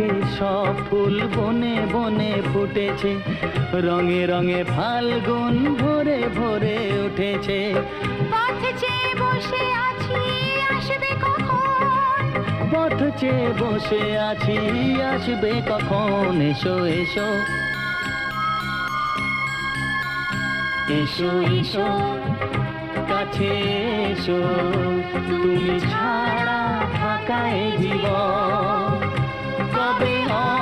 থেকে সব ফুল বনে বনে ফুটেছে, রঙে রঙে ফাল্গুন ভরে ভরে উঠেছে। পথ চেয়ে বসে আছি, আসবে কখন? পথ চেয়ে বসে আছি, আসবে কখন? এসো এসো এসো এসো কাছে এসো, তুমি ছাড়া ফাঁকা এ জীবন, কবে